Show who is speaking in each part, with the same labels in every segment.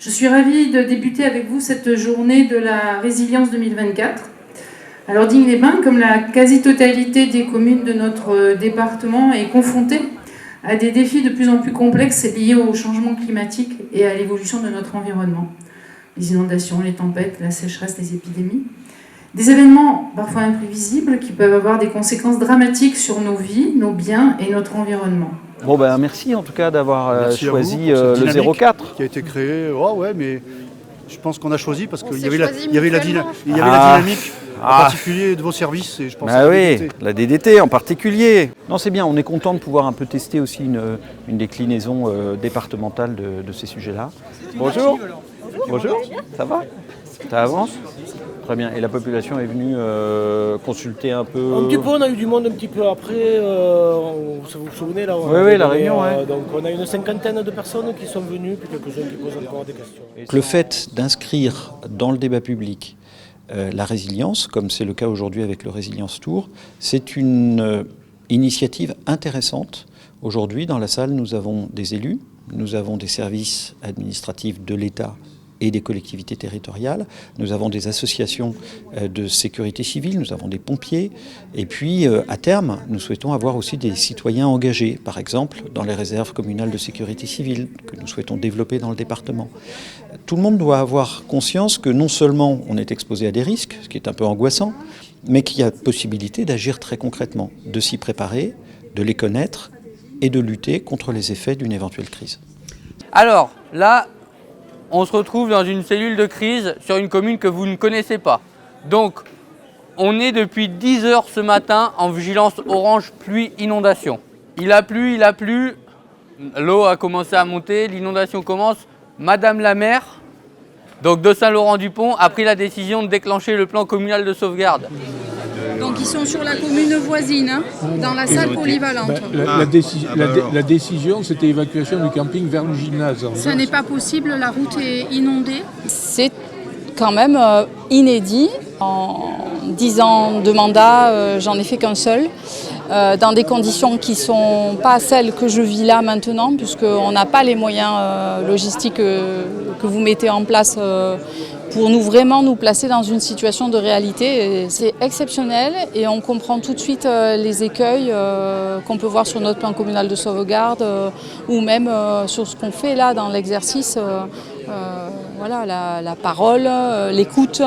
Speaker 1: Je suis ravie de débuter avec vous cette journée de la résilience 2024. Alors Digne-les-Bains, comme la quasi-totalité des communes de notre département, est confrontée à des défis de plus en plus complexes liés au changement climatique et à l'évolution de notre environnement. Les inondations, les tempêtes, la sécheresse, les épidémies. Des événements parfois imprévisibles qui peuvent avoir des conséquences dramatiques sur nos vies, nos biens et notre environnement.
Speaker 2: Bon ben merci en tout cas d'avoir choisi le 04.
Speaker 3: Qui a été créé, mais je pense qu'on a choisi parce qu'il y avait la dynamique en particulier de vos services. Et je pense
Speaker 2: à la DDT. La DDT en particulier. Non, c'est bien, on est content de pouvoir un peu tester aussi une déclinaison départementale de ces sujets-là. Bonjour. Bonjour, ça va? Ça avance? Très bien. Et la population est venue consulter un peu.
Speaker 4: Un petit peu, on a eu du monde un petit peu après. Vous vous souvenez là?
Speaker 2: Oui, la réunion.
Speaker 4: Donc on a une cinquantaine de personnes qui sont venues, puis quelques-uns qui posent encore des questions.
Speaker 2: Le fait d'inscrire dans le débat public la résilience, comme c'est le cas aujourd'hui avec le Résilience Tour, c'est une initiative intéressante. Aujourd'hui, dans la salle, nous avons des élus, nous avons des services administratifs de l'État et des collectivités territoriales. Nous avons des associations de sécurité civile, nous avons des pompiers. Et puis, à terme, nous souhaitons avoir aussi des citoyens engagés, par exemple, dans les réserves communales de sécurité civile, que nous souhaitons développer dans le département. Tout le monde doit avoir conscience que non seulement on est exposé à des risques, ce qui est un peu angoissant, mais qu'il y a possibilité d'agir très concrètement, de s'y préparer, de les connaître et de lutter contre les effets d'une éventuelle crise.
Speaker 5: Alors, là, on se retrouve dans une cellule de crise sur une commune que vous ne connaissez pas. Donc, on est depuis 10 heures ce matin en vigilance orange pluie inondation. Il a plu, l'eau a commencé à monter, l'inondation commence. Madame la maire, donc de Saint-Laurent-du-Pont, a pris la décision de déclencher le plan communal de sauvegarde.
Speaker 6: Donc ils sont sur la commune voisine, dans la salle polyvalente.
Speaker 7: La décision, c'était évacuation du camping vers le gymnase.
Speaker 6: Ce n'est pas possible, la route est inondée.
Speaker 8: C'est quand même inédit. En 10 ans de mandat, j'en ai fait qu'un seul, dans des conditions qui ne sont pas celles que je vis là maintenant, puisqu'on n'a pas les moyens logistiques que vous mettez en place pour nous placer dans une situation de réalité. C'est exceptionnel et on comprend tout de suite les écueils qu'on peut voir sur notre plan communal de sauvegarde ou même sur ce qu'on fait là dans l'exercice. Voilà, la parole, l'écoute,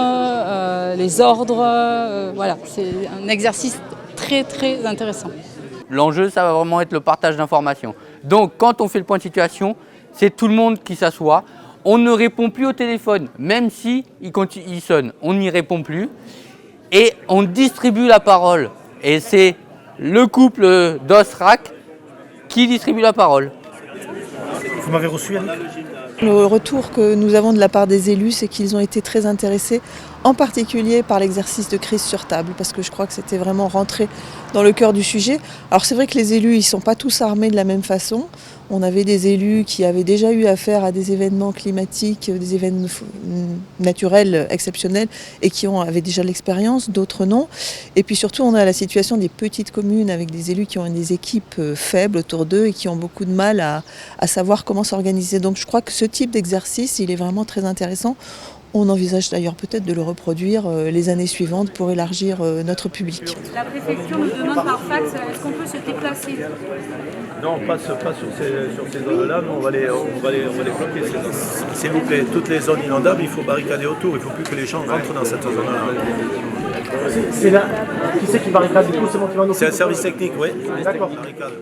Speaker 8: les ordres, voilà, c'est un exercice très très intéressant.
Speaker 5: L'enjeu, ça va vraiment être le partage d'informations. Donc, quand on fait le point de situation, c'est tout le monde qui s'assoit. On ne répond plus au téléphone, même si il sonne, on n'y répond plus. Et on distribue la parole. Et c'est le couple d'Osrac qui distribue la parole.
Speaker 4: Vous m'avez reçu, Annick ?
Speaker 9: Le retour que nous avons de la part des élus, c'est qu'ils ont été très intéressés, en particulier par l'exercice de crise sur table, parce que je crois que c'était vraiment rentré dans le cœur du sujet. Alors c'est vrai que les élus, ils ne sont pas tous armés de la même façon. On avait des élus qui avaient déjà eu affaire à des événements climatiques, des événements naturels exceptionnels et qui avaient déjà l'expérience, d'autres non. Et puis surtout, on a la situation des petites communes avec des élus qui ont des équipes faibles autour d'eux et qui ont beaucoup de mal à savoir comment s'organiser. Donc je crois que ce type d'exercice, il est vraiment très intéressant. On envisage d'ailleurs peut-être de le reproduire les années suivantes pour élargir notre public.
Speaker 6: La préfecture nous demande par fax, est-ce qu'on peut se déplacer?
Speaker 10: Non, pas sur ces zones-là, mais on va les bloquer, ces zones. S'il vous plaît, toutes les zones inondables, il faut barricader autour, il ne faut plus que les gens rentrent dans cette zone-là.
Speaker 4: C'est là. Qui c'est qui barricade du coup? C'est moi qui va nous.
Speaker 10: C'est un service technique, oui.
Speaker 4: D'accord.
Speaker 10: Barricade.